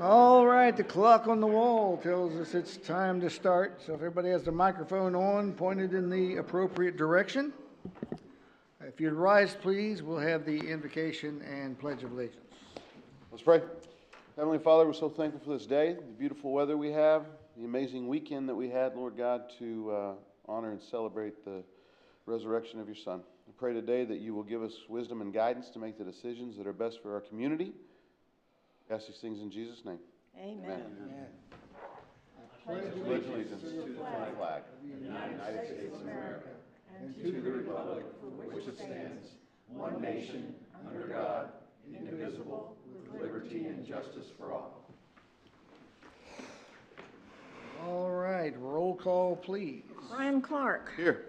All right, the clock on the wall tells us it's time to start. So if everybody has their microphone on, pointed in the appropriate direction. If you'd rise, please, we'll have the invocation and pledge of allegiance. Let's pray. Heavenly Father, we're so thankful for this day, the beautiful weather we have, the amazing weekend that we had, Lord God, to honor and celebrate the resurrection of your Son. I pray today that you will give us wisdom and guidance to make the decisions that are best for our community. I ask these things in Jesus' name. Amen. Amen. I pledge allegiance to the flag of the United States of America and to the republic for which it stands, one nation, under God, indivisible, with liberty and justice for all. All right, roll call, please. Brian Clark. Here.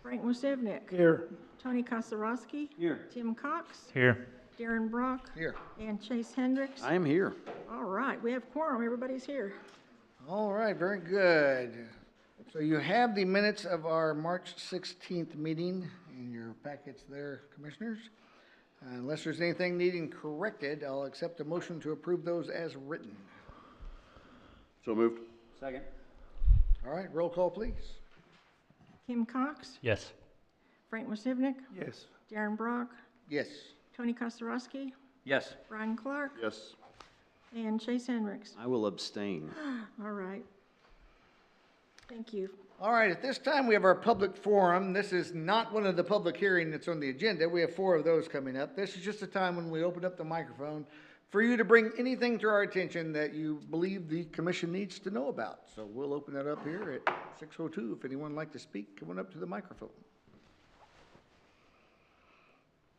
Frank Musivnik. Here. Tony Kosarowski. Here. Tim Cox. Here. Darren Brock. Here. And Chase Hendricks. I am here. All right, we have quorum. Everybody's here. All right, very good. So you have the minutes of our March 16th meeting in your packets there, Commissioners. Unless there's anything needing corrected, I'll accept a motion to approve those as written. So moved. Second. All right, roll call, please. Tim Cox. Yes. Frank Musivnik. Yes. Darren Brock. Yes. Tony Kosarowski. Yes. Brian Clark. Yes. And Chase Hendricks. I will abstain. All right. Thank you. All right, at this time we have our public forum. This is not one of the public hearings that's on the agenda. We have 4 of those coming up. This is just a time when we open up the microphone for you to bring anything to our attention that you believe the commission needs to know about. So we'll open that up here at 6:02. If anyone would like to speak, come on up to the microphone.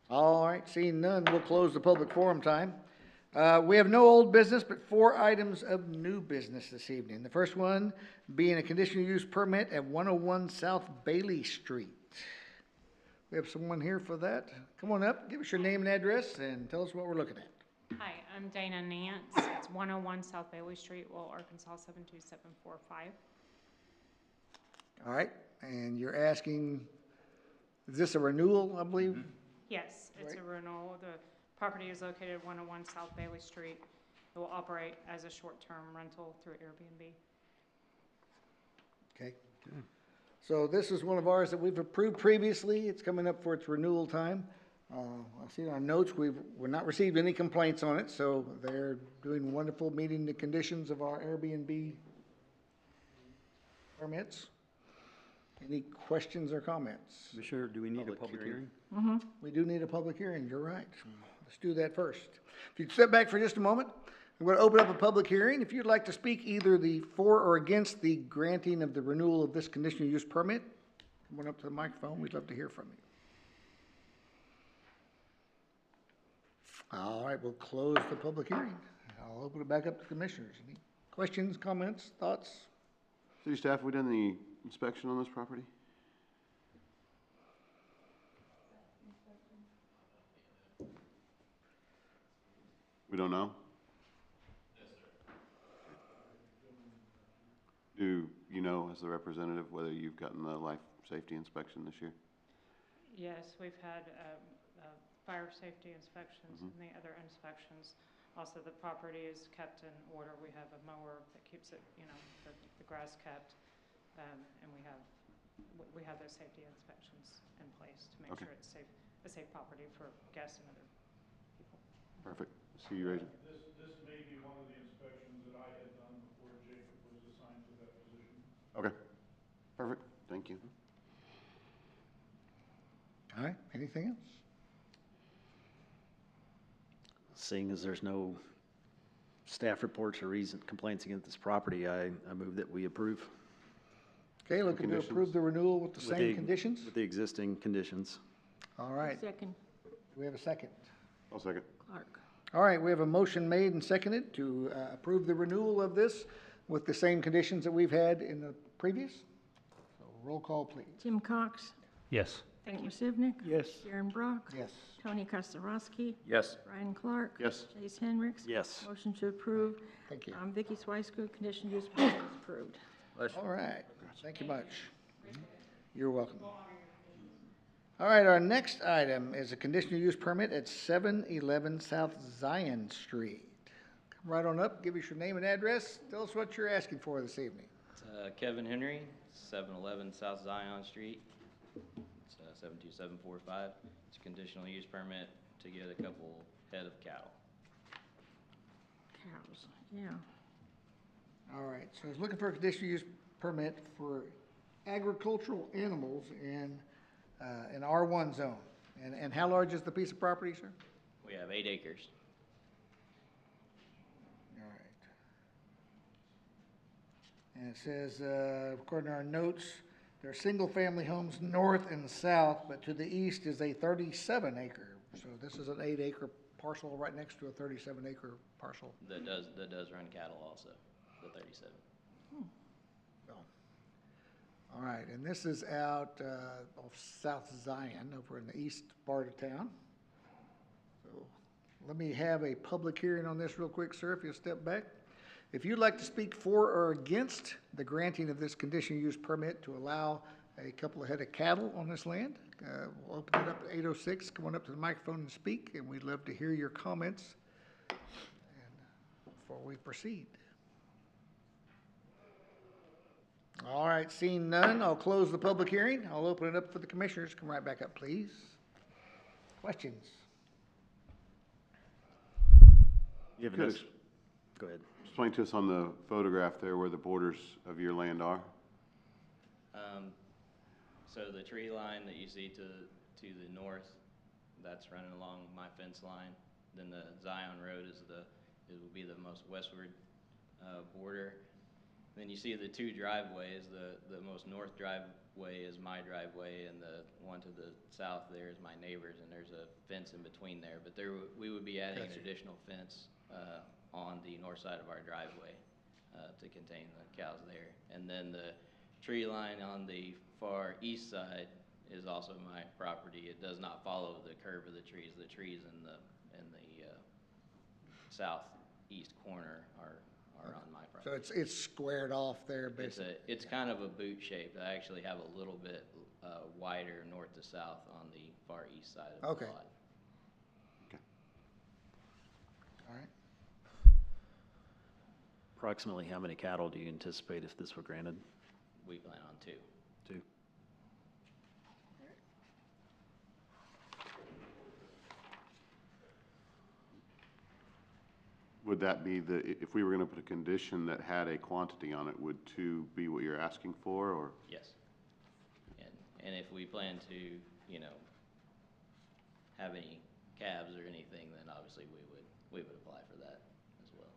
All right, seeing none, we'll close the public forum time. We have no old business, but 4 items of new business this evening. The first one being a conditional use permit at 101 South Bailey Street. We have someone here for that. Come on up, give us your name and address, and tell us what we're looking at. Hi, I'm Dana Nance. It's 101 South Bailey Street, Lowell, Arkansas 72745. All right, and you're asking, is this a renewal, I believe? Mm-hmm. Yes, it's a renewal. The property is located at 101 South Bailey Street. It will operate as a short-term rental through Airbnb. Okay. So this is one of ours that we've approved previously. It's coming up for its renewal time. I see in our notes we've not received any complaints on it, so they're doing wonderful, meeting the conditions of our Airbnb permits. Any questions or comments? Commissioner, do we need a public hearing? We do need a public hearing, you're right. Let's do that first. If you'd step back for just a moment, I'm going to open up a public hearing. If you'd like to speak either for or against the granting of the renewal of this conditional use permit, come on up to the microphone. We'd love to hear from you. All right, we'll close the public hearing. I'll open it back up to commissioners. Any questions, comments, thoughts? City staff, have we done the inspection on this property? We don't know? Yes, sir. Do you know, as the representative, whether you've gotten the life safety inspection this year? Yes, we've had fire safety inspections and the other inspections. Also, the property is kept in order. We have a mower that keeps it, the grass kept, and we have those safety inspections in place to make sure it's a safe property for guests and other people. Perfect. See you raising. This may be one of the inspections that I had done before Jacob was assigned to that position. Okay. Perfect. Thank you. All right, anything else? Seeing as there's no staff reports or complaints against this property, I move that we approve. Okay, looking to approve the renewal with the same conditions? With the existing conditions. All right. Second. Do we have a second? I'll second. Clark. All right, we have a motion made and seconded to approve the renewal of this with the same conditions that we've had in the previous. So roll call, please. Tim Cox. Yes. Frank Musivnik. Yes. Darren Brock. Yes. Tony Kosarowski. Yes. Brian Clark. Yes. Chase Hendricks. Yes. Motion to approve. Thank you. Vicky Swicegood, conditional use permit is approved. All right, thank you much. You're welcome. All right, our next item is a conditional use permit at 711 South Zion Street. right on up, give us your name and address, tell us what you're asking for this evening. It's Kevin Henry, 711 South Zion Street. It's 72745. It's a conditional use permit to get a couple head of cattle. Cows, yeah. All right, so I was looking for a conditional use permit for agricultural animals in an R1 zone. And how large is the piece of property, sir? We have 8 acres. All right. And it says, according to our notes, there are single-family homes north and south, but to the east is a 37 acre. So this is an 8 acre parcel right next to a 37 acre parcel. That does run cattle also, the 37. So, all right, and this is out off South Zion, over in the east part of town. So let me have a public hearing on this real quick, sir, if you'll step back. If you'd like to speak for or against the granting of this conditional use permit to allow a couple of head of cattle on this land, we'll open it up at 8:06. Come on up to the microphone and speak, and we'd love to hear your comments before we proceed. All right, seeing none, I'll close the public hearing. I'll open it up for the commissioners. Come right back up, please. Questions? You have Could no, go ahead. Explain to us on the photograph there where the borders of your land are. So the tree line that you see to the north, that's running along my fence line. Then the Zion Road it will be the most westward border. Then you see the 2 driveways. The most north driveway is my driveway, and the one to the south there is my neighbor's, and there's a fence in between there. But we would be adding an additional fence on the north side of our driveway to contain the cows there. And then the tree line on the far east side is also my property. It does not follow the curve of the trees. The trees in the southeast corner are on my property. So it's squared off there, basically. It's kind of a boot shape. I actually have a little bit wider north to south on the far east side of the Okay. lot. All right. Approximately how many cattle do you anticipate if this were granted? We plan on 2. 2. Would that be if we were gonna put a condition that had a quantity on it, would 2 be what you're asking for, or? Yes. And if we plan to, have any calves or anything, then obviously we would apply for that as well.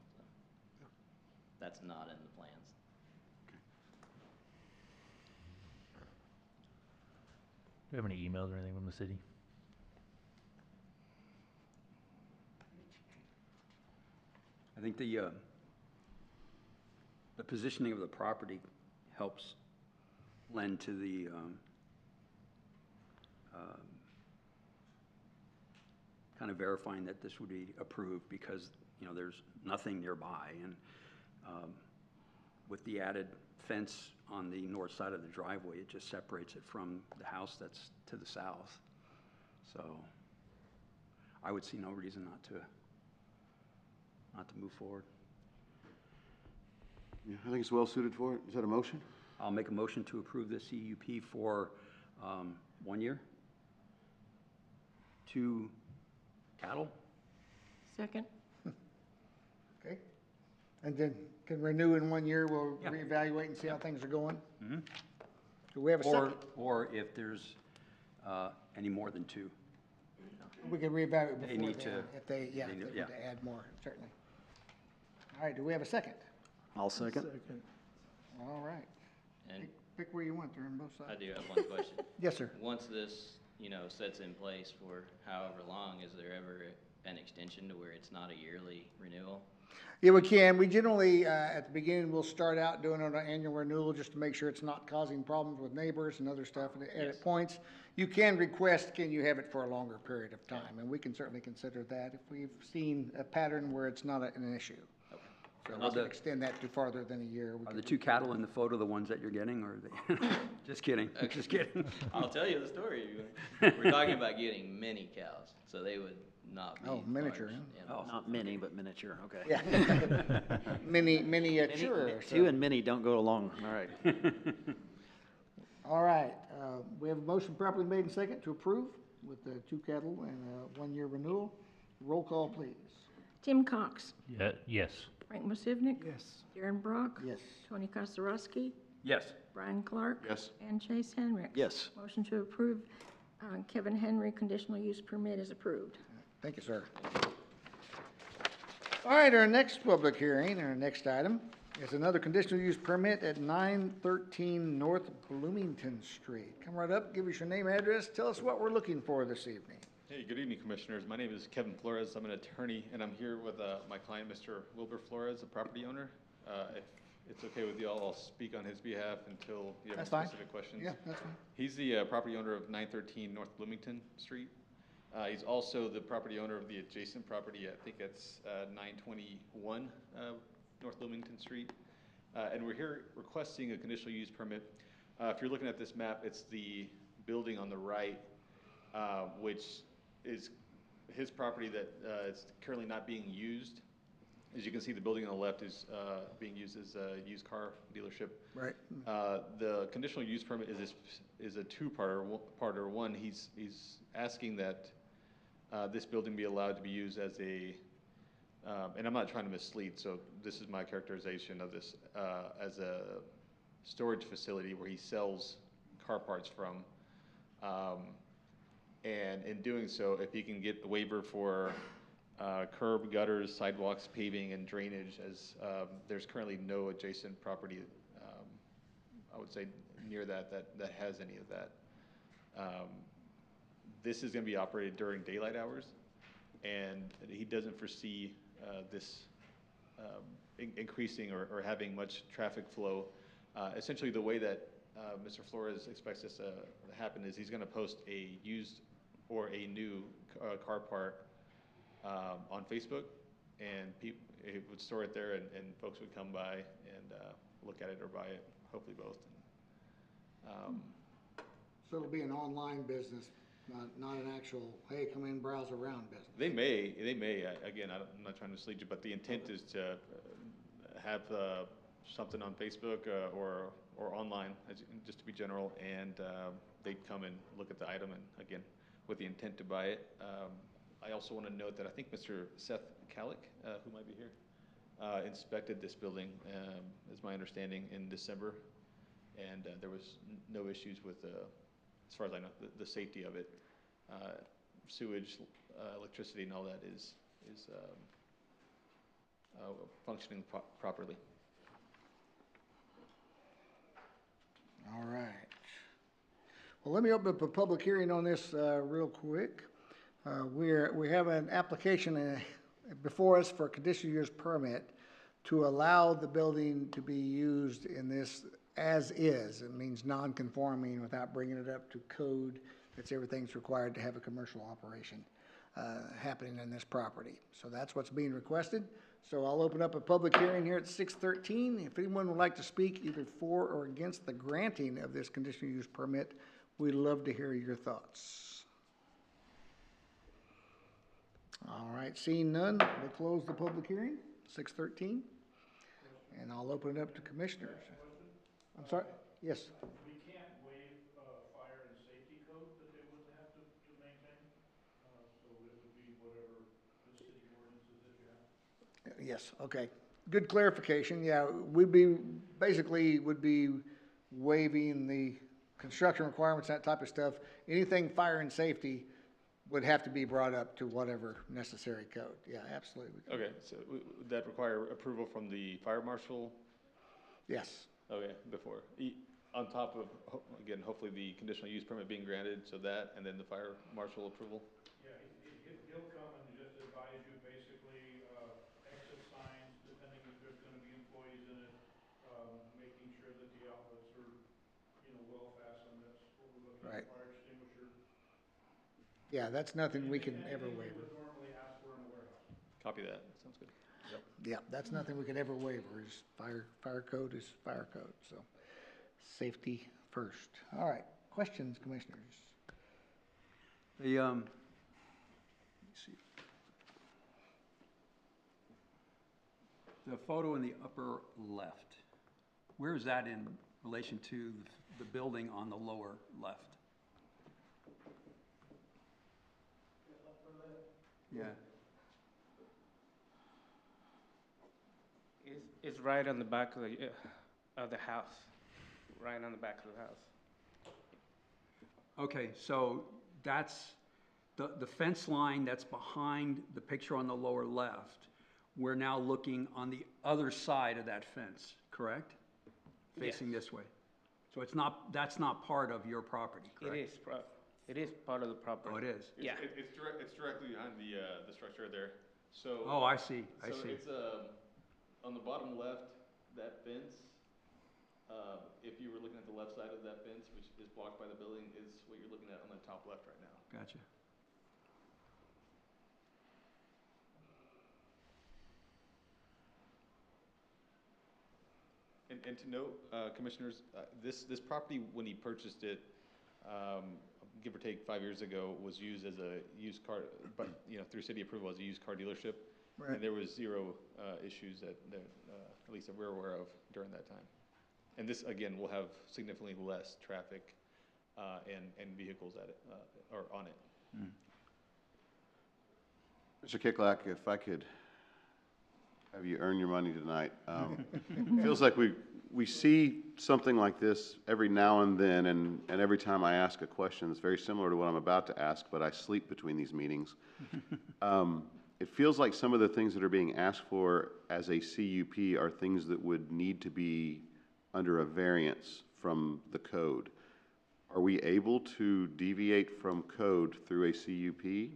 So that's not in the plans. Do we have any emails or anything from the city? I think the positioning of the property helps lend to the kind of verifying that this would be approved, because, there's nothing nearby. And with the added fence on the north side of the driveway, it just separates it from the house that's to the south. So I would see no reason not to move forward. Yeah, I think it's well suited for it. Is that a motion? I'll make a motion to approve the CUP for 1 year. 2 cattle. Second? Okay. And then can renew in 1 year, we'll Yeah. reevaluate and see how things are going? Mhm. Do we have a second? Or if there's any more than 2. We can reevaluate They before need then, to- if they yeah. want to add more, certainly. All right, do we have a second? I'll second. All right. And Pick where you want, they're on both I sides. do have one question. Yes, sir. Once this, sets in place for however long, is there ever an extension to where it's not a yearly renewal? Yeah, we can. We generally, at the beginning, we'll start out doing an annual renewal just to make sure it's not causing problems with neighbors and other stuff at Yes. points. You can request, can you have it for a longer period of time? And we can certainly consider that if we've seen a pattern where it's not an issue. Okay. So Are we can the- extend that to farther than a year. We Are can the do- two cattle in the photo the ones that you're getting, or are they? Just kidding, just kidding. I'll tell you the story. We're talking about getting many cows, so they would not be Oh, miniature, large huh? animals. Not mini, but miniature, okay. Yeah. Miniature. Two and mini don't go along, all right. All right, we have a motion properly made and second to approve with the two cattle and a one-year renewal. Roll call, please. Tim Cox. Yes. Frank Musivnik. Yes. Darren Brock. Yes. Tony Kostarowski. Yes. Brian Clark. Yes. And Chase Henricks. Yes. Motion to approve Kevin Henry conditional use permit is approved. Thank you, sir. All right, our next public hearing, our next item, is another conditional use permit at 913 North Bloomington Street. Come right up, give us your name, address, tell us what we're looking for this evening. Hey, good evening, Commissioners. My name is Kevin Flores. I'm an attorney, and I'm here with my client, Mr. Wilbur Flores, a property owner. If it's okay with you all, I'll speak on his behalf until you have That's fine. specific questions. Yeah, that's fine. He's the property owner of 913 North Bloomington Street. He's also the property owner of the adjacent property, I think it's 921 North Bloomington Street. And we're here requesting a conditional use permit. If you're looking at this map, it's the building on the right, which is his property that is currently not being used. As you can see, the building on the left is being used as a used car dealership. Right. The conditional use permit is a two-parter. One, he's asking that this building be allowed to be used as a, and I'm not trying to mislead, so this is my characterization of this, as a storage facility where he sells car parts from. And in doing so, if he can get the waiver for curb, gutters, sidewalks, paving, and drainage, as there's currently no adjacent property, I would say, near that has any of that. This is going to be operated during daylight hours, and he doesn't foresee this increasing or having much traffic flow. Essentially, the way that Mr. Flores expects this to happen is he's going to post a used or a new car part on Facebook, and he would store it there, and folks would come by and look at it or buy it, hopefully both. So it'll be an online business, not an actual, hey, come in, browse around business. They may, again, I'm not trying to mislead you, but the intent is to have something on Facebook or online, just to be general, and they'd come and look at the item, and again, with the intent to buy it. I also want to note that I think Mr. Seth Kalik, who might be here, inspected this building, is my understanding, in December, and there was no issues with, as far as I know, the safety of it. Sewage, electricity, and all that is functioning properly. All right. Well, let me open up a public hearing on this real quick. We have an application before us for a conditional use permit to allow the building to be used in this as is. It means non-conforming without bringing it up to code. It's everything's required to have a commercial operation happening in this property. So that's what's being requested. So I'll open up a public hearing here at 6:13. If anyone would like to speak either for or against the granting of this conditional use permit, we'd love to hear your thoughts. All right, seeing none, we'll close the public hearing, 6:13. And I'll open it up to commissioners. I'm sorry, yes. We can't waive fire and safety code that they would have to maintain, so it would be whatever the city ordinances that you have. Yes, okay. Good clarification. Yeah, basically would be waiving the construction requirements, that type of stuff. Anything fire and safety would have to be brought up to whatever necessary code. Yeah, absolutely. Okay, so would that require approval from the fire marshal? Yes. Okay, before, on top of, again, hopefully the conditional use permit being granted, so that, and then the fire marshal approval? Yeah, he'll come and just advise you basically, exit signs, depending if there's gonna be employees in it, making sure that the outlets are, well fastened, that's what we're looking Right. at, fire extinguisher. Yeah, that's nothing we can ever Anything we waive. would normally ask for in a warehouse. Copy that, sounds good. Yeah, that's nothing we could ever waiver, is fire code is fire code, so safety first. All right, questions, commissioners? Let me see. The photo in the upper left, where is that in relation to the building on the lower left? Yeah, It's right on the back of the house, right on the back of the house. okay, so that's the fence line that's behind the picture on the lower left. We're now looking on the other side of that fence, correct? Facing this way. So that's not part of your property, correct? It is part of the property. Oh, it is? Yeah. It's directly behind the structure there, so. Oh, I see, I So see. it's, on the bottom left, that fence, if you were looking at the left side of that fence, which is blocked by the building, is what you're looking at on the top left right now. Gotcha. And to note, commissioners, this property, when he purchased it, give or take 5 years ago, was used as a used car, but, through city approval as a used car dealership. Right. And there was zero issues that at least that we're aware of during that time. And this, again, will have significantly less traffic and vehicles at it, or on it. Mr. Kiklak, if I could have you earn your money tonight. Feels like we see something like this every now and then, and every time I ask a question that's very similar to what I'm about to ask, but I sleep between these meetings. It feels like some of the things that are being asked for as a CUP are things that would need to be under a variance from the code. Are we able to deviate from code through a CUP?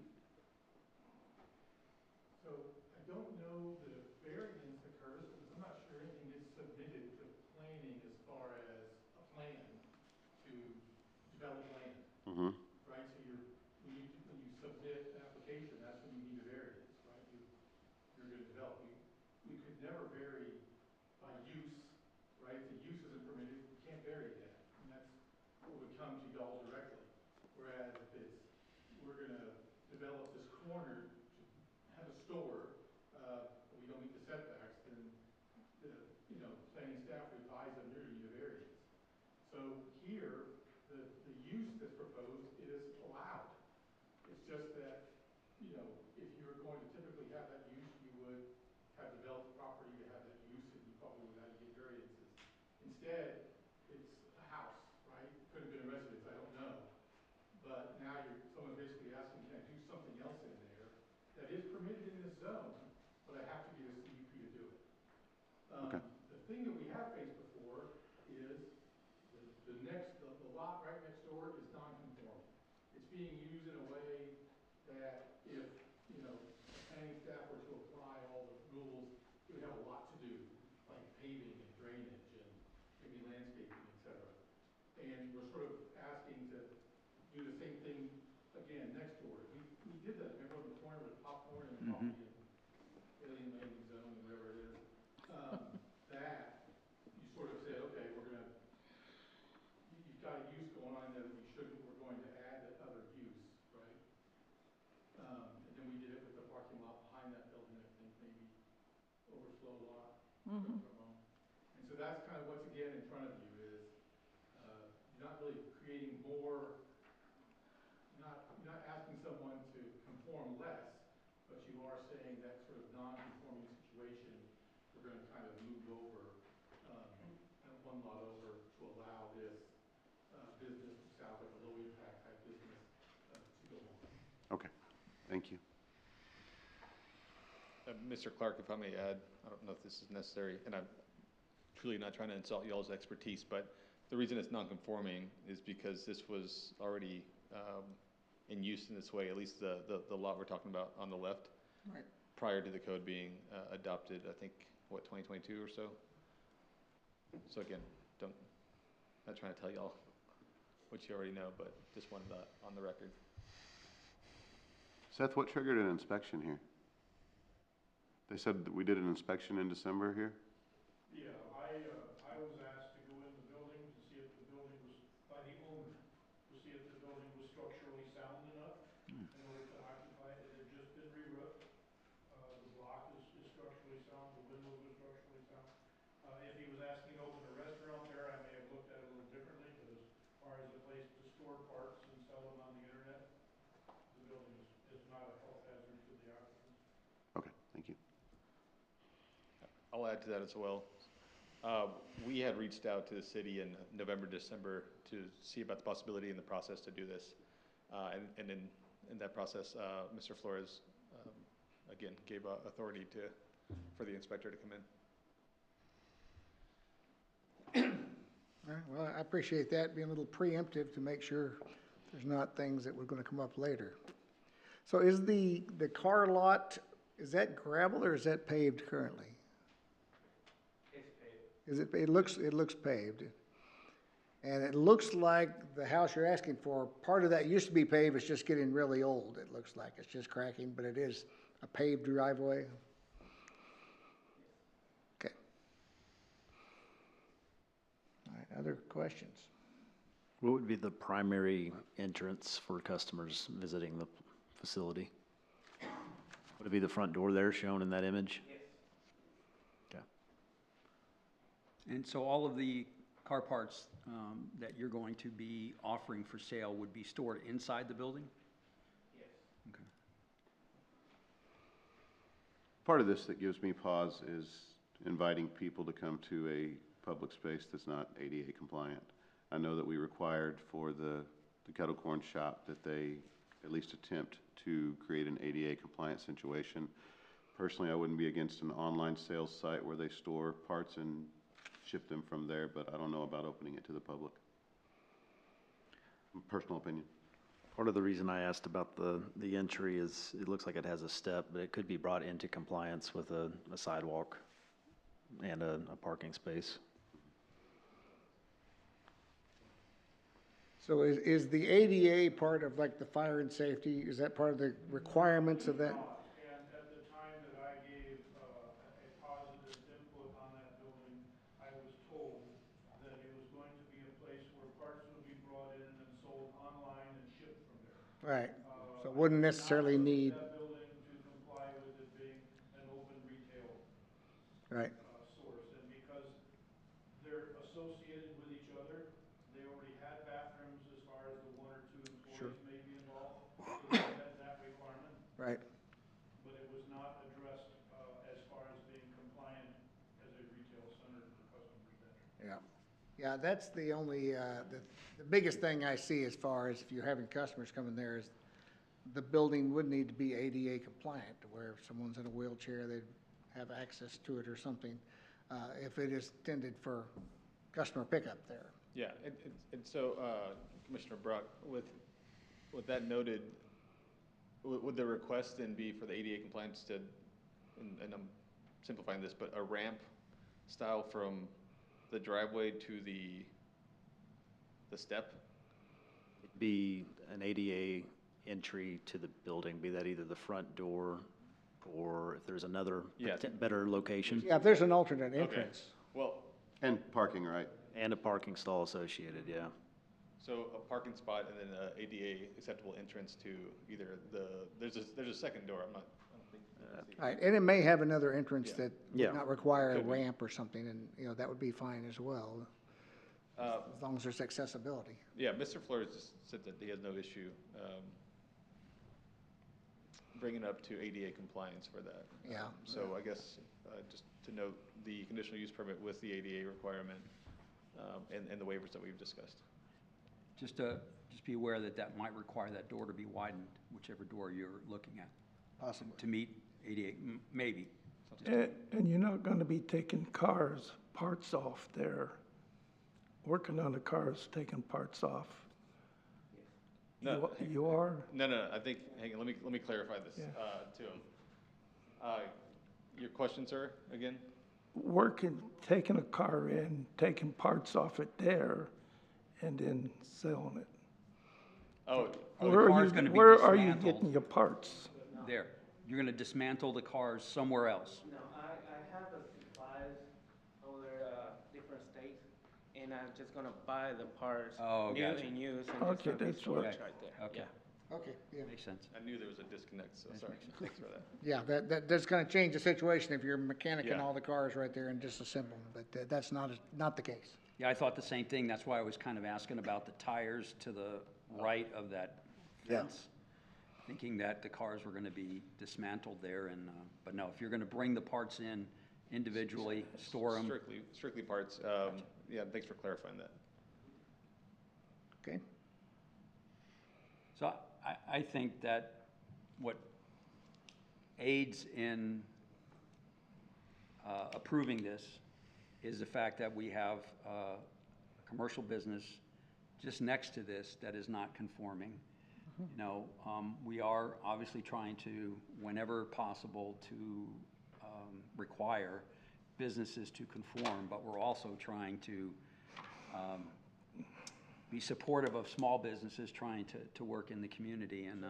So I don't know the variance occurs because I'm not sure anything gets submitted to planning as far as a plan to develop land. Mm-hmm. Right, so when you submit an application, that's when you need a variance, right? You're gonna develop, we could never vary by use, right? If the use isn't permitted, you can't vary that, and that's what would come to y'all directly. Whereas if we're gonna develop this corner to have a store, we don't meet the setbacks, then the planning staff would advise them, you're gonna need a variance. So here, the use that's proposed is allowed. It's just that, if you were going to typically have that use, you would have developed property to have that use, and you probably would have to get variances. Instead, it's a house, right? It could have been a residence, I don't know. But now someone's basically asking, can I do something else in there that is permitted in this zone, but I have to get a CUP to do it. Okay. The thing that we have faced before is the lot right next door is non-conforming. It's being used in a way that if, planning staff were to apply all the rules, it would have a lot to do, like paving and drainage and maybe landscaping, et cetera. And we're sort of asking to do the same thing again next door. We did that, remember on the corner with popcorn and coffee and alien landing zone and whatever it is. That you sort of said, okay, you've got a use going on in there that you shouldn't, we're going to add that other use, right? And then we did it with the parking lot behind that building, I think, maybe overflow lot. Mhm. And so that's kind of what's again in front of you is, you're not really creating more, you're not asking someone to conform less, but you are saying that sort of non-conforming situation, we're going to kind of move over, one lot over to allow this business, which sounds like a low impact type business, to go on. Okay, thank you. Mr. Clark, if I may add, I don't know if this is necessary, and I'm truly not trying to insult y'all's expertise, but the reason it's non-conforming is because this was already in use in this way, at least the lot we're talking about on the left. Right. Prior to the code being adopted, I think, 2022 or so? So again, not trying to tell y'all what you already know, but just wanted that on the record. Seth, what triggered an inspection here? They said that we did an inspection in December here? Yeah, I was asked to go in the building to see if the building was, by the owner, to see if the building was structurally sound enough in order to occupy it. It had just been re-roofed. The block is structurally sound, the windows are structurally sound. If he was asking to open a restaurant there, I may have looked at it a little differently, but as far as a place to store parts and sell them on the internet, the building is not a health hazard to the occupants. Okay, thank you. I'll add to that as well. We had reached out to the city in November, December to see about the possibility in the process to do this. And in that process, Mr. Flores, again, gave authority for the inspector to come in. All right, well, I appreciate that, being a little preemptive to make sure there's not things that were gonna come up later. So is the car lot, is that gravel or is that paved currently? It's paved. It looks paved. And it looks like the house you're asking for, part of that used to be paved, it's just getting really old, it looks like. It's just cracking, but it is a paved driveway. Okay. All right, other questions? What would be the primary entrance for customers visiting the facility? Would it be the front door there shown in that image? Yes. Okay. And so all of the car parts that you're going to be offering for sale would be stored inside the building? Yes. Okay. Part of this that gives me pause is inviting people to come to a public space that's not ADA compliant. I know that we required for the kettle corn shop that they at least attempt to create an ADA compliant situation. Personally, I wouldn't be against an online sales site where they store parts and ship them from there, but I don't know about opening it to the public. Personal opinion. Part of the reason I asked about the entry is it looks like it has a step, but it could be brought into compliance with a sidewalk and a parking space. So is the ADA part of like the fire and safety, is that part of the requirements of that? And at the time that I gave a positive input on that building, I was told that it was going to be a place where parts would be brought in and sold online and shipped from there. Right, so it wouldn't necessarily need, That building to comply with it being an open retail right, source, and because they're associated with each other, they already had bathrooms as far as the one or two Sure. employees may be involved, so they had that requirement, right. but it was not addressed as far as being compliant as a retail center for customers to enter. Yeah, yeah, that's the only, the biggest thing I see as far as if you're having customers coming there is the building would need to be ADA compliant, to where if someone's in a wheelchair, they'd have access to it or something, if it is intended for customer pickup there. Yeah, and so, Commissioner Brock, with that noted, would the request then be for the ADA compliance to, and I'm simplifying this, but a ramp style from the driveway to the step? It'd be an ADA entry to the building, be that either the front door or if there's another Yeah. better location, Yeah, if there's an alternate Okay. entrance. Well, And parking, right? and a parking stall associated, yeah. so a parking spot and then a ADA acceptable entrance to either there's a second door, I don't think. Right, and it may have another entrance Yeah. that Yeah. would not require a Could be. ramp or something, and, you know, that would be fine as well, as long as there's accessibility. Yeah, Mr. Flores just said that he has no issue bringing up to ADA compliance for that. Yeah. So I guess, just to note, the conditional use permit with the ADA requirement, and the waivers that we've discussed. Just be aware that that might require that door to be widened, whichever door you're looking at, Possibly. to meet 88, maybe. And you're not gonna be taking parts off there, working on the cars, taking parts off. No. You are? No, I think, hang on, let me clarify this, Yeah. to him. Your question, sir, again? Taking a car in, taking parts off it there, and then selling it. Oh, Oh, the Where car's are gonna you, be where are you dismantled. getting your parts? There, You're gonna dismantle the cars somewhere else? No, I have the supplies over there, different states, and I'm just gonna buy the parts. Oh, new gotcha. and used, and Okay, just gonna be that's what- storage right there. Okay. Yeah. Okay, yeah. Makes sense. I knew there was a disconnect, so sorry. Thanks for that. Yeah, that's gonna change the situation if you're mechanicing Yeah. all the cars right there and disassembling, but that's not the case. Yeah, I thought the same thing. That's why I was kind of asking about the tires to the right of that Yeah. fence. Thinking that the cars were gonna be dismantled there and, but no, if you're gonna bring the parts in individually, store them. Strictly parts. Yeah, thanks for clarifying that. Okay? So I think that what aids in approving this is the fact that we have a commercial business just next to this that is not conforming. You know, we are obviously trying to, whenever possible, to require businesses to conform, but we're also trying to be supportive of small businesses trying to work in the community. And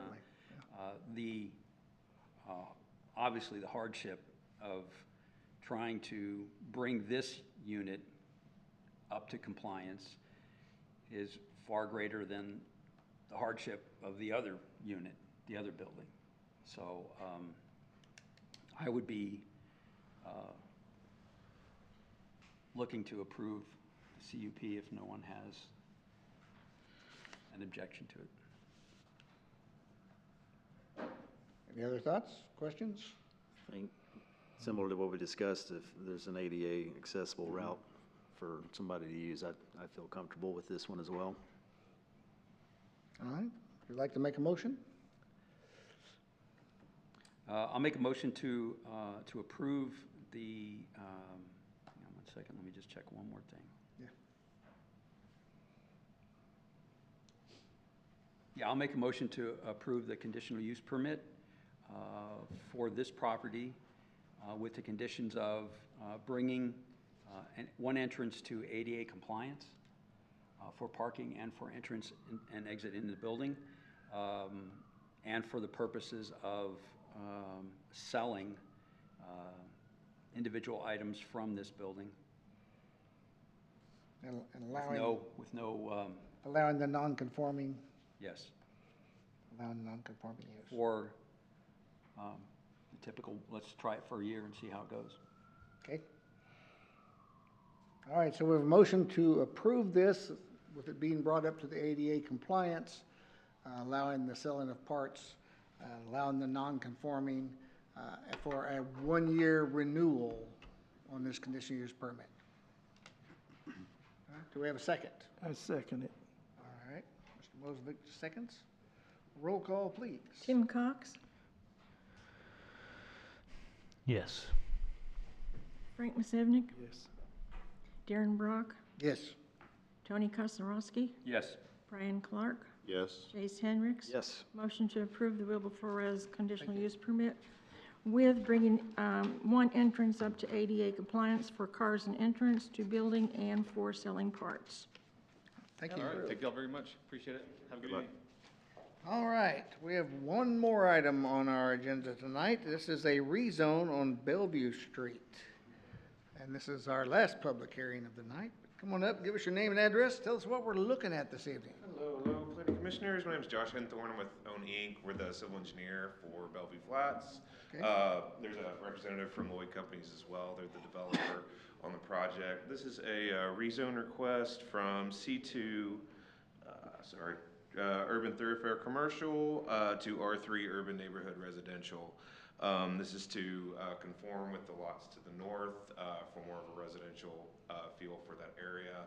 obviously the hardship of trying to bring this unit up to compliance is far greater than the hardship of the other unit, the other building. So I would be looking to approve the CUP if no one has an objection to it. Any other thoughts, questions? I think similar to what we discussed, if there's an ADA accessible route for somebody to use, I feel comfortable with this one as well. All right, if you'd like to make a motion? I'll make a motion to approve the, hang on one second, let me just check one more thing. Yeah. Yeah, I'll make a motion to approve the conditional use permit for this property with the conditions of bringing one entrance to ADA compliance for parking and for entrance and exit into the building, and for the purposes of selling individual items from this building And with no, allowing the non-conforming, yes, allowing non-conforming use. for the typical, let's try it for a year and see how it goes. Okay. All right, so we have a motion to approve this with it being brought up to the ADA compliance, allowing the selling of parts, allowing the non-conforming for a one-year renewal on this conditional use permit. All right, do we have a second? I second it. All right, Mr. Mosevich seconds. Roll call, please. Tim Cox, Yes. Frank Musevnik, Yes. Darren Brock, Yes. Tony Kosarowski, Yes. Brian Clark, Yes. Jace Henricks. Yes. Motion to approve the Wilbur Flores conditional use permit with bringing one entrance up to ADA compliance for cars and entrance to building and for selling parts. Thank All you. right, thank y'all very much. Appreciate it. Have a good evening. All right, we have one more item on our agenda tonight. This is a rezone on Bellevue Street. And this is our last public hearing of the night. Come on up, give us your name and address, tell us what we're looking at this evening. Hello, Planning Commissioners. My name is Josh Henthorn. I'm with Own Inc. We're the civil engineer for Bellevue Flats. Okay. There's a representative from Lloyd Companies as well. They're the developer on the project. This is a rezone request from C2, Urban Thoroughfare Commercial to R3 Urban Neighborhood Residential. This is to conform with the lots to the north for more of a residential feel for that area.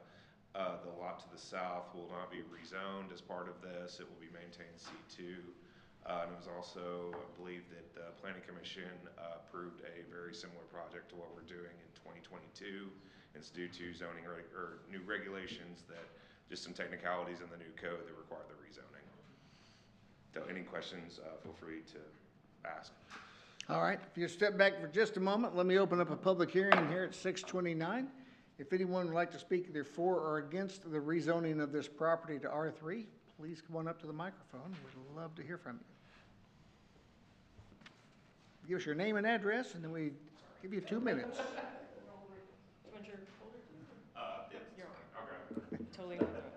The lot to the south will not be rezoned as part of this. It will be maintained C2. And it was also, I believe that the Planning Commission approved a very similar project to what we're doing in 2022. It's due to zoning or new regulations that just some technicalities in the new code that require the rezoning. So any questions, feel free to ask. All right, if you step back for just a moment, let me open up a public hearing here at 6:29. If anyone would like to speak either for or against the rezoning of this property to R3, please come on up to the microphone. We'd love to hear from you. give us your name and address, and then we give you 2 minutes. Do you want your folder too? Yes, You're okay. Totally not through it.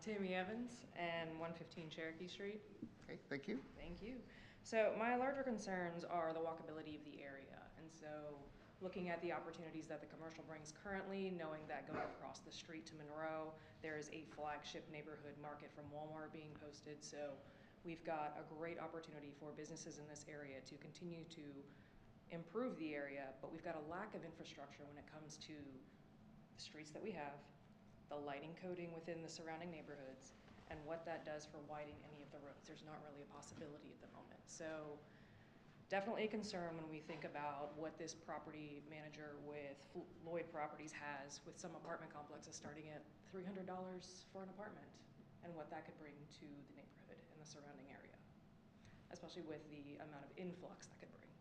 Tammy Evans and 115 Cherokee Street. Okay, thank you. Thank you. So my larger concerns are the walkability of the area. And so looking at the opportunities that the commercial brings currently, knowing that going across the street to Monroe, there is a flagship neighborhood market from Walmart being posted. So we've got a great opportunity for businesses in this area to continue to improve the area, but we've got a lack of infrastructure when it comes to the streets that we have, the lighting coding within the surrounding neighborhoods, and what that does for widening any of the roads. There's not really a possibility at the moment. So definitely a concern when we think about what this property manager with Lloyd Properties has with some apartment complexes starting at $300 for an apartment, and what that could bring to the neighborhood and the surrounding area, especially with the amount of influx that could bring.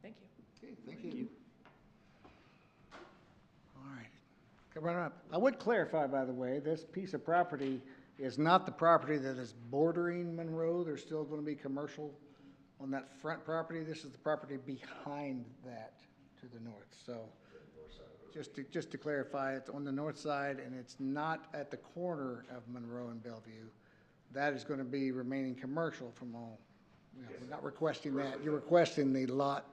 Thank you. Okay, thank you. All right. Come right up. I would clarify, by the way, this piece of property is not the property that is bordering Monroe. There's still going to be commercial on that front property. This is the property behind that to the north. So just to clarify, it's on the north side, and it's not at the corner of Monroe and Bellevue. That is going to be remaining commercial from all. We're not requesting that. You're requesting the lot,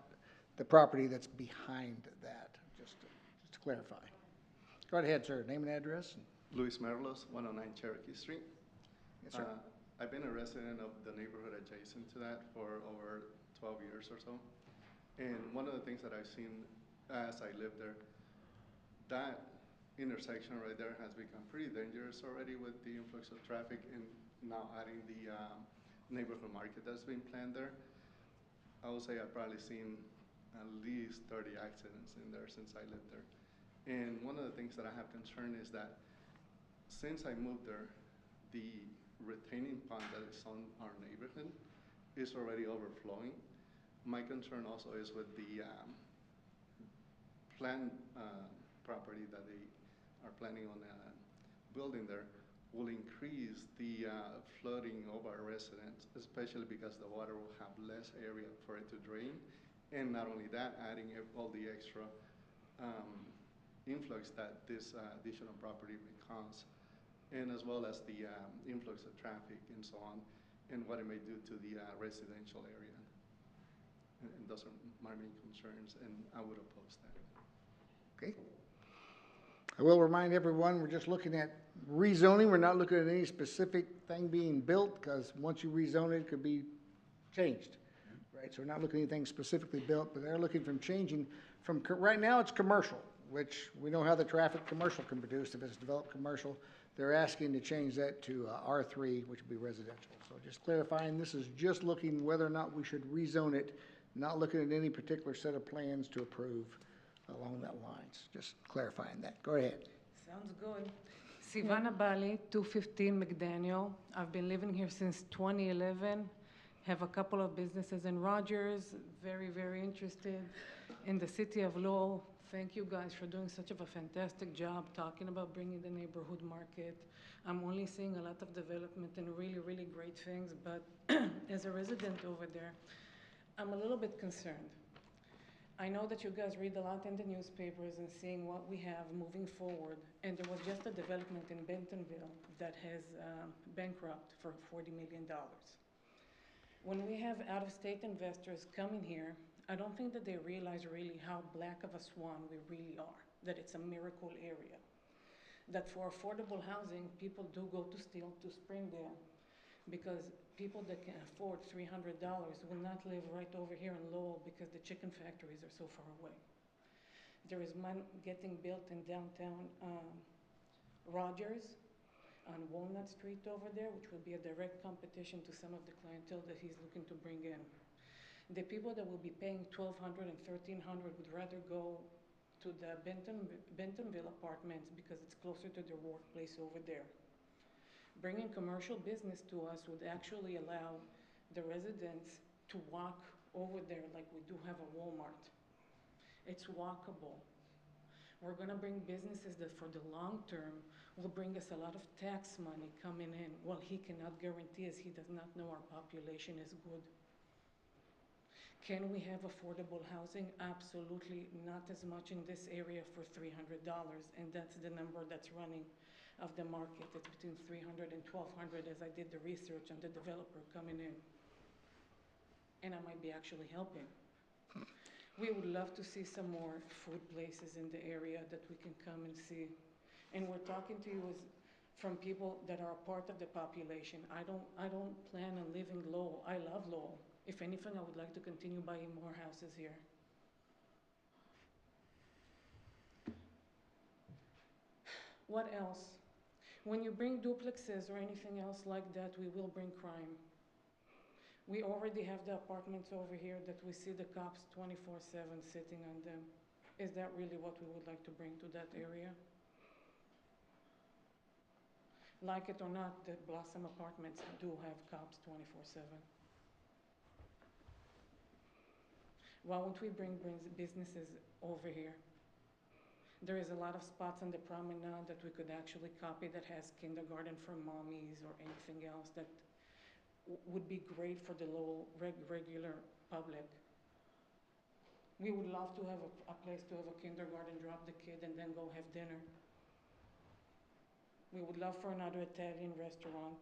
the property that's behind that, just to clarify. Go right ahead, sir. Name and address. Luis Merlos, 109 Cherokee Street. Yes, sir. I've been a resident of the neighborhood adjacent to that for over 12 years or so. And one of the things that I've seen as I live there, that intersection right there has become pretty dangerous already with the influx of traffic, and now adding the neighborhood market that's been planned there. I would say I've probably seen at least 30 accidents in there since I lived there. And one of the things that I have concern is that since I moved there, the retaining pond that is on our neighborhood is already overflowing. My concern also is with the planned property that they are planning on building there will increase the flooding of our residents, especially because the water will have less area for it to drain. And not only that, adding all the extra influx that this additional property may cause, and as well as the influx of traffic and so on, and what it may do to the residential area. And those are my main concerns, and I would oppose that. Okay. I will remind everyone, we're just looking at rezoning. We're not looking at any specific thing being built, because once you rezone it, it could be changed, right? So we're not looking at anything specifically built, but they're looking from changing from, right now it's commercial, which we know how the traffic commercial can produce if it's developed commercial. They're asking to change that to R3, which would be residential. So just clarifying, this is just looking whether or not we should rezone it, not looking at any particular set of plans to approve along that lines. Just clarifying that. Go ahead. Sounds good. Sivana Bali, 215 McDaniel. I've been living here since 2011. Have a couple of businesses in Rogers. Very, very interested in the city of Lowell. Thank you guys for doing such a fantastic job talking about bringing the neighborhood market. I'm only seeing a lot of development and really, really great things, but as a resident over there, I'm a little bit concerned. I know that you guys read a lot in the newspapers and seeing what we have moving forward, and there was just a development in Bentonville that has bankrupt for $40 million. When we have out-of-state investors coming here, I don't think that they realize really how black of a swan we really are, that it's a miracle area. That for affordable housing, people do go to Springdale, because people that can afford $300 will not live right over here in Lowell because the chicken factories are so far away. There is one getting built in downtown Rogers on Walnut Street over there, which will be a direct competition to some of the clientele that he's looking to bring in. The people that will be paying $1,200 and $1,300 would rather go to the Bentonville apartments because it's closer to their workplace over there. Bringing commercial business to us would actually allow the residents to walk over there like we do have a Walmart. It's walkable. We're gonna bring businesses that for the long term will bring us a lot of tax money coming in. Well, he cannot guarantee, as he does not know our population is good. Can we have affordable housing? Absolutely not as much in this area for $300, and that's the number that's running of the market. It's between $300 and $1,200 as I did the research on the developer coming in. And I might be actually helping. We would love to see some more food places in the area that we can come and see. And we're talking to you as from people that are a part of the population. I don't plan on leaving Lowell. I love Lowell. If anything, I would like to continue buying more houses here. What else? When you bring duplexes or anything else like that, we will bring crime. We already have the apartments over here that we see the cops 24/7 sitting on them. Is that really what we would like to bring to that area? Like it or not, the Blossom Apartments do have cops 24/7. Why won't we bring businesses over here? There is a lot of spots on the promenade that we could actually copy that has kindergarten for mommies or anything else that would be great for the Lowell regular public. We would love to have a place to have a kindergarten, drop the kid, and then go have dinner. We would love for another Italian restaurant,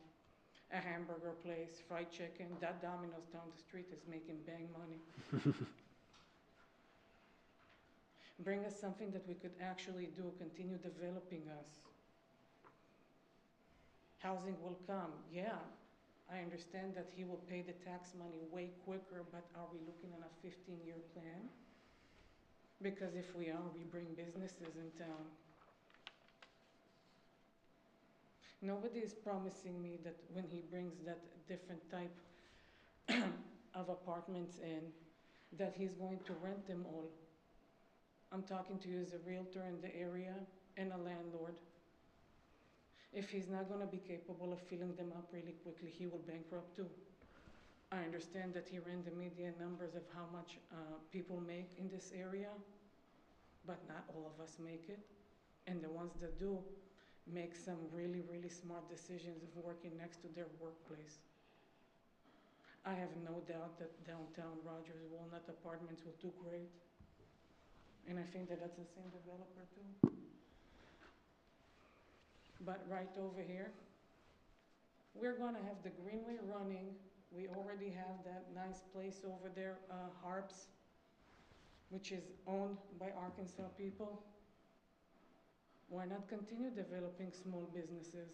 a hamburger place, fried chicken. That Domino's down the street is making bang money. Bring us something that we could actually do, continue developing us. Housing will come, yeah. I understand that he will pay the tax money way quicker, but are we looking at a 15-year plan? Because if we are, we bring businesses in town. Nobody is promising me that when he brings that different type of apartments in, that he's going to rent them all. I'm talking to you as a realtor in the area and a landlord. If he's not gonna be capable of filling them up really quickly, he will bankrupt too. I understand that he ran the media numbers of how much people make in this area, but not all of us make it. And the ones that do make some really, really smart decisions of working next to their workplace. I have no doubt that downtown Rogers Walnut Apartments will do great. And I think that that's the same developer too. But right over here, we're gonna have the greenway running. We already have that nice place over there, Harps, which is owned by Arkansas people. Why not continue developing small businesses?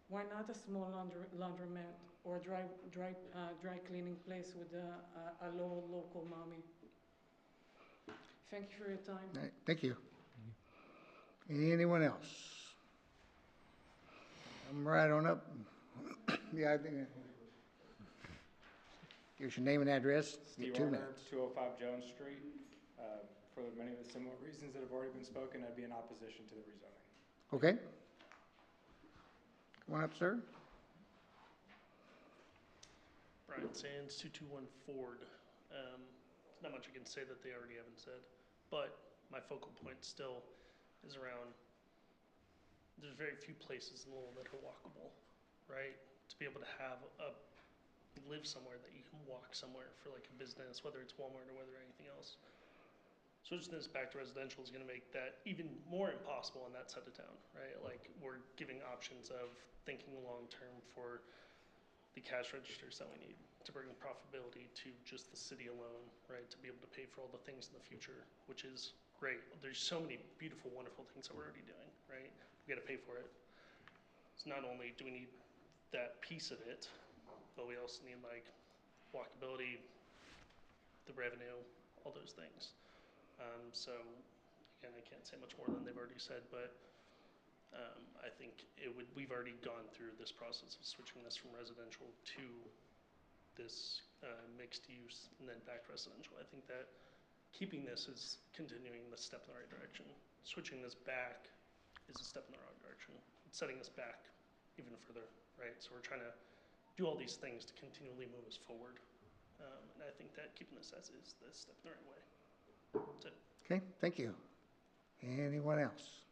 Why not a small laundromat or dry cleaning place with a local mommy? Thank you for your time. All right, thank you. Anyone else? I'm right on up. Yeah, I think. Here's your name and address. You Steve get 2 Arner, minutes. 205 Jones Street. For many of the similar reasons that have already been spoken, I'd be in opposition to the rezoning. Okay. Come on up, sir. Brian Sands, 221 Ford. Not much I can say that they already haven't said, but my focal point still is around, there's very few places in Lowell that are walkable, right? To be able to have live somewhere that you can walk somewhere for like a business, whether it's Walmart or whether anything else. Switching this back to residential is gonna make that even more impossible on that side of town, right? Like we're giving options of thinking long-term for the cash registers that we need to bring profitability to just the city alone, right? To be able to pay for all the things in the future, which is great. There's so many beautiful, wonderful things that we're already doing, right? We gotta pay for it. So not only do we need that piece of it, but we also need like walkability, the revenue, all those things. So again, I can't say much more than they've already said, but I think we've already gone through this process of switching this from residential to this mixed use and then back to residential. I think that keeping this is continuing the step in the right direction. Switching this back is a step in the wrong direction. It's setting us back even further, right? So we're trying to do all these things to continually move us forward. And I think that keeping this as is the step in the right way. That's it. Okay, thank you. Anyone else?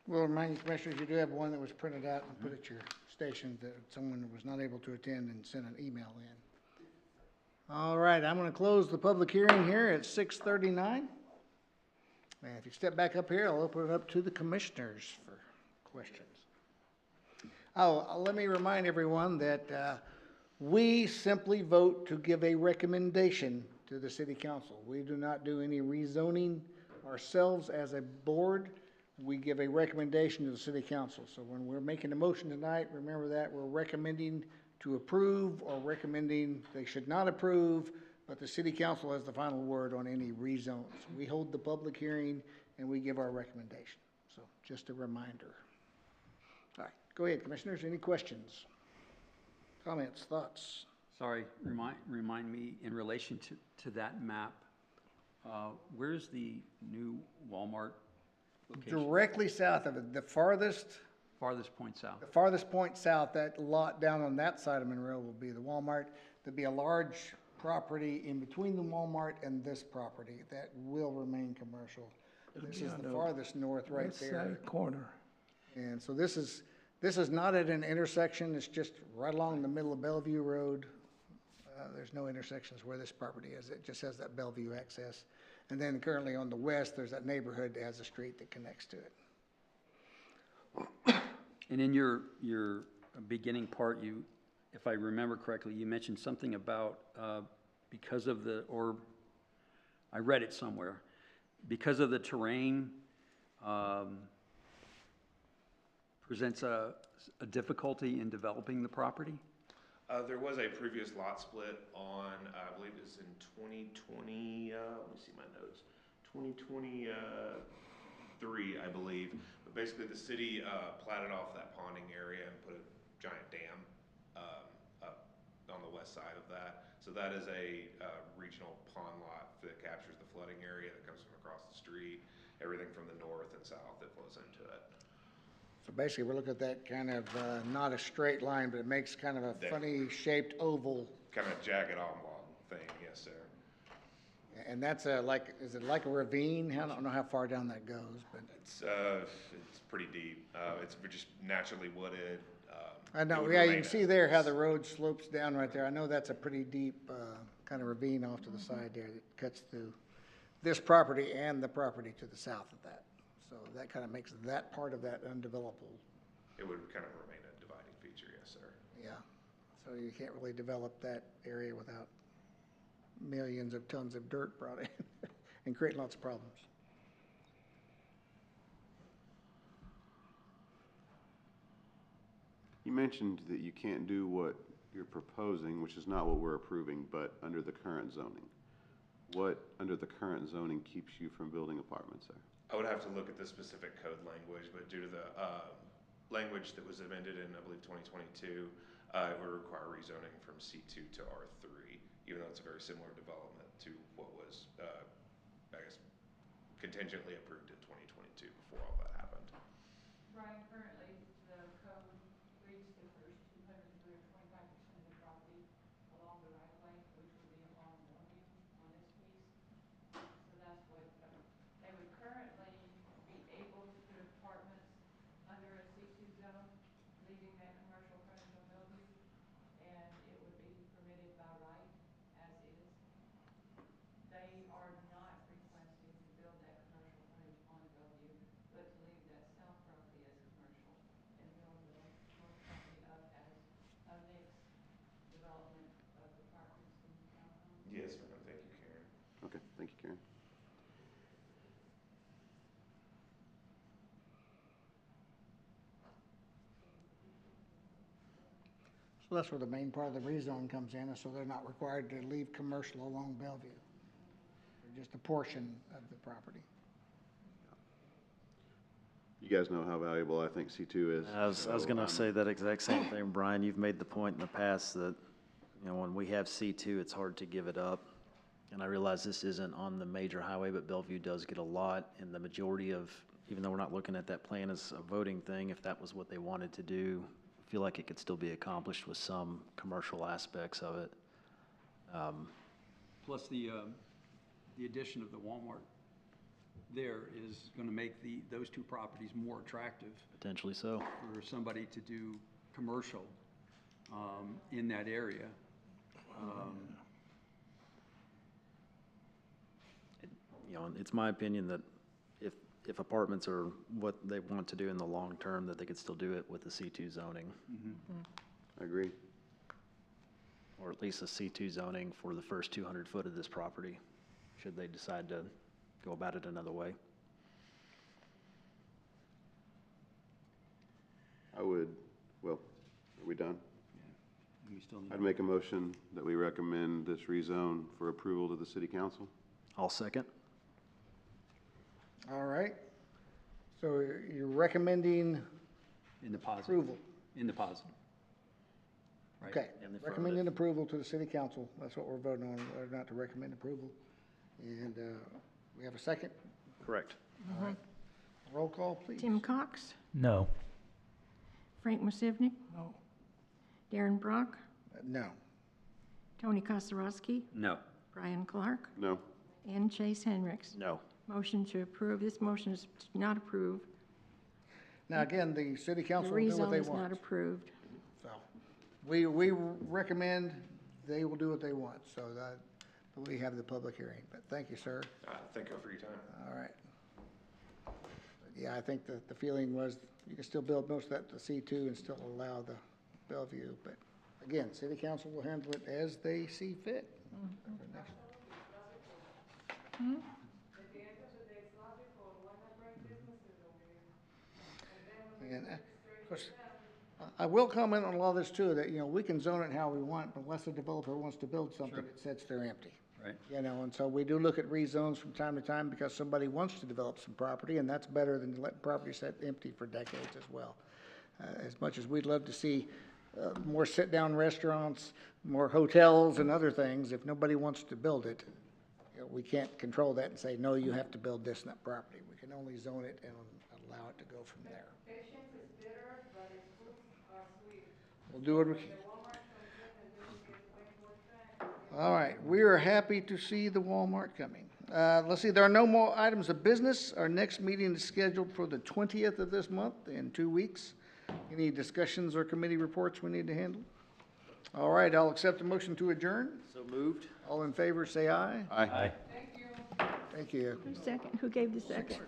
We'll remind you, Commissioners, you do have one that was printed out and put at your station that someone was not able to attend and sent an email in. All right, I'm gonna close the public hearing here at 6:39. And if you step back up here, I'll open it up to the commissioners for questions. Oh, let me remind everyone that we simply vote to give a recommendation to the city council. We do not do any rezoning ourselves as a board. We give a recommendation to the city council. So when we're making a motion tonight, remember that we're recommending to approve or recommending they should not approve, but the city council has the final word on any rezones. We hold the public hearing and we give our recommendation. So just a reminder. All right, go ahead, commissioners. Any questions, comments, thoughts? Sorry, remind me, in relation to that map, where's the new Walmart location? Directly south of it, the farthest Point south. The farthest point south, that lot down on that side of Monroe will be the Walmart. There'll be a large property in between the Walmart and this property that will remain commercial. This is the farthest north right West there. side corner. And so this is not at an intersection, it's just right along the middle of Bellevue Road. There's no intersections where this property is, it just has that Bellevue access. And then currently on the west, there's that neighborhood that has a street that connects to it. And in your beginning part, if I remember correctly, you mentioned something about because of I read it somewhere, because of the terrain, presents a difficulty in developing the property? There was a previous lot split on, I believe it was in 2020, let me see my notes, 2023, I believe. But basically the city platted off that ponding area and put a giant dam up on the west side of that. So that is a regional pond lot that captures the flooding area that comes from across the street, everything from the north and south that flows into it. So basically, we're looking at that kind of, not a straight line, but it makes kind of a funny shaped oval. Kind of jagged oblong thing, yes, sir. And that's is it like a ravine? I don't know how far down that goes, but. It's pretty deep. It's just naturally wooded. I know, yeah, you can see there how the road slopes down right there. I know that's a pretty deep, kind of ravine off to the side there that cuts through this property and the property to the south of that. So that kind of makes that part of that undevelopable. It would kind of remain a dividing feature, yes, sir. Yeah, so you can't really develop that area without millions of tons of dirt brought in and create lots of problems. You mentioned that you can't do what you're proposing, which is not what we're approving, but under the current zoning. What, under the current zoning, keeps you from building apartments there? I would have to look at the specific code language, but due to the language that was amended in, I believe, 2022, it would require rezoning from C2 to R3, even though it's a very similar development to what was, I guess, contingently approved in 2022 before all that happened. Brian, currently, the code reads that there's 200 to 25% of the property along the right of way, which would be along Bellevue on this piece. So that's what, they would currently be able to put apartments under a C2 zone, leaving that commercial frontage on Bellevue, and it would be permitted by right as is. They are not requesting to build that commercial frontage on Bellevue, but to leave that south property as commercial and build the north property up as a mixed development of apartments and townhomes. Yes, ma'am. Thank you, Karen. Okay, thank you, Karen. So that's where the main part of the rezone comes in, so they're not required to leave commercial along Bellevue. They're just a portion of the property. You guys know how valuable I think C2 is. I was gonna say that exact same thing, Brian. You've made the point in the past that, when we have C2, it's hard to give it up. And I realize this isn't on the major highway, but Bellevue does get a lot, and the majority of, even though we're not looking at that plan as a voting thing, if that was what they wanted to do, I feel like it could still be accomplished with some commercial aspects of it. Plus the addition of the Walmart there is going to make those two properties more attractive. Potentially so. For somebody to do commercial in that area. you know, it's my opinion that if apartments are what they want to do in the long term, that they could still do it with the C2 zoning, I agree. or at least a C2 zoning for the first 200 foot of this property, should they decide to go about it another way. I would, well, are we done? We still need. I'd make a motion that we recommend this rezone for approval to the city council. I'll second. All right. So you're recommending In the positive. approval? In the positive. Right? Okay, In the recommending approval to the city council, that's what we're voting on, whether or not to recommend approval. And, we have a second? Correct. All right. Roll call, please. Tim Cox, No. Frank Musivnik, No. Darren Brock, No. Tony Kosarowski, No. Brian Clark, No. and Chase Hendricks. No. Motion to approve. This motion is to not approve. Now, again, the city The council will do what rezone they is not want. approved. So, we recommend, they will do what they want, so that, but we have the public hearing. But thank you, sir. Thank you for your time. All right. Yeah, I think that the feeling was you can still build most of that to C2 and still allow the Bellevue, but again, city council will handle it as they see fit. And, of course, I will comment on a lot of this too, that, you know, we can zone it how we want, but unless the developer wants to build something, it sits there empty. Right. You know, and so we do look at rezones from time to time because somebody wants to develop some property, and that's better than letting property sit empty for decades as well. As much as we'd love to see more sit-down restaurants, more hotels and other things, if nobody wants to build it, you know, we can't control that and say, no, you have to build this in that property. We can only zone it and allow it to go from there. Patience is bitter, but its fruits are sweet. We'll do what we can. The Walmart comes in and then we get way more traffic. All right, we are happy to see the Walmart coming. Let's see, there are no more items of business. Our next meeting is scheduled for the 20th of this month, in 2 weeks. Any discussions or committee reports we need to handle? All right, I'll accept a motion to adjourn. So moved. All in favor, say aye. Aye. Thank you. Who second? Who gave the second?